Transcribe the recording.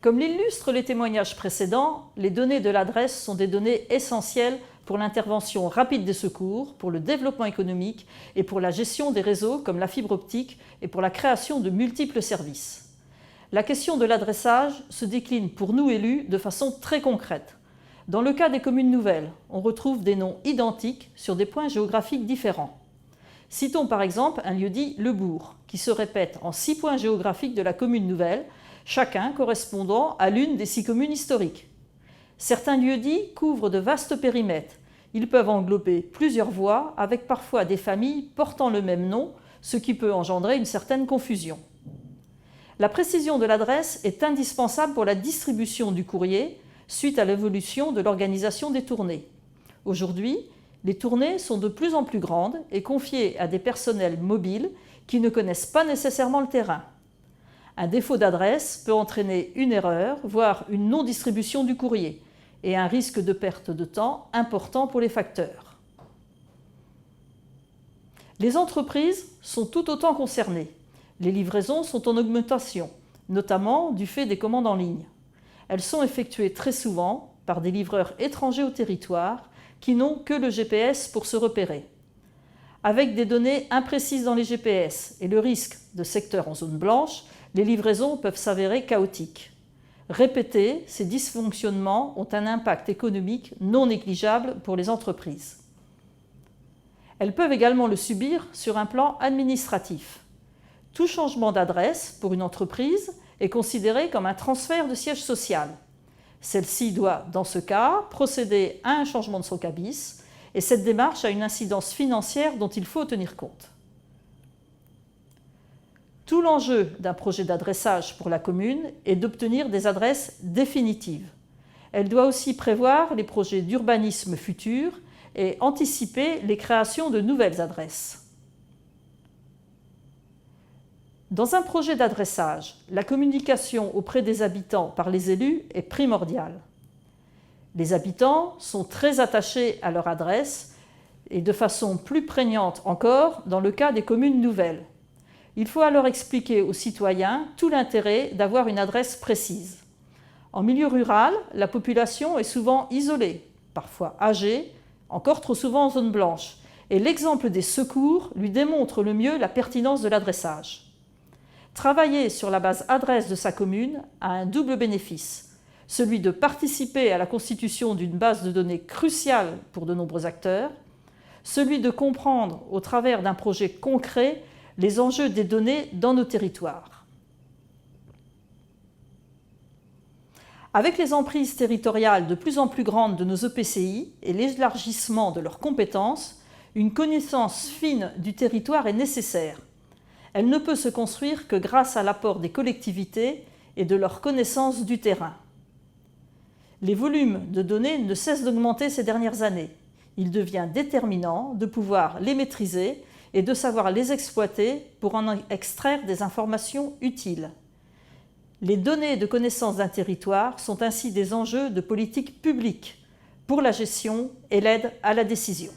Comme l'illustrent les témoignages précédents, les données de l'adresse sont des données essentielles pour l'intervention rapide des secours, pour le développement économique et pour la gestion des réseaux comme la fibre optique et pour la création de multiples services. La question de l'adressage se décline pour nous élus de façon très concrète. Dans le cas des communes nouvelles, on retrouve des noms identiques sur des points géographiques différents. Citons par exemple un lieu-dit Le Bourg, qui se répète en 6 points géographiques de la commune nouvelle, chacun correspondant à l'une des 6 communes historiques. Certains lieux-dits couvrent de vastes périmètres. Ils peuvent englober plusieurs voies, avec parfois des familles portant le même nom, ce qui peut engendrer une certaine confusion. La précision de l'adresse est indispensable pour la distribution du courrier suite à l'évolution de l'organisation des tournées. Aujourd'hui, les tournées sont de plus en plus grandes et confiées à des personnels mobiles qui ne connaissent pas nécessairement le terrain. Un défaut d'adresse peut entraîner une erreur, voire une non-distribution du courrier, et un risque de perte de temps important pour les facteurs. Les entreprises sont tout autant concernées. Les livraisons sont en augmentation, notamment du fait des commandes en ligne. Elles sont effectuées très souvent par des livreurs étrangers au territoire qui n'ont que le GPS pour se repérer. Avec des données imprécises dans les GPS et le risque de secteurs en zone blanche, les livraisons peuvent s'avérer chaotiques. Répétés, ces dysfonctionnements ont un impact économique non négligeable pour les entreprises. Elles peuvent également le subir sur un plan administratif. Tout changement d'adresse pour une entreprise est considéré comme un transfert de siège social. Celle-ci doit, dans ce cas, procéder à un changement de son cabis et cette démarche a une incidence financière dont il faut tenir compte. Tout l'enjeu d'un projet d'adressage pour la commune est d'obtenir des adresses définitives. Elle doit aussi prévoir les projets d'urbanisme futurs et anticiper les créations de nouvelles adresses. Dans un projet d'adressage, la communication auprès des habitants par les élus est primordiale. Les habitants sont très attachés à leur adresse et de façon plus prégnante encore dans le cas des communes nouvelles. Il faut alors expliquer aux citoyens tout l'intérêt d'avoir une adresse précise. En milieu rural, la population est souvent isolée, parfois âgée, encore trop souvent en zone blanche, et l'exemple des secours lui démontre le mieux la pertinence de l'adressage. Travailler sur la base adresse de sa commune a un double bénéfice, celui de participer à la constitution d'une base de données cruciale pour de nombreux acteurs, celui de comprendre au travers d'un projet concret les enjeux des données dans nos territoires. Avec les emprises territoriales de plus en plus grandes de nos EPCI et l'élargissement de leurs compétences, une connaissance fine du territoire est nécessaire. Elle ne peut se construire que grâce à l'apport des collectivités et de leur connaissance du terrain. Les volumes de données ne cessent d'augmenter ces dernières années. Il devient déterminant de pouvoir les maîtriser et de savoir les exploiter pour en extraire des informations utiles. Les données de connaissance d'un territoire sont ainsi des enjeux de politique publique pour la gestion et l'aide à la décision.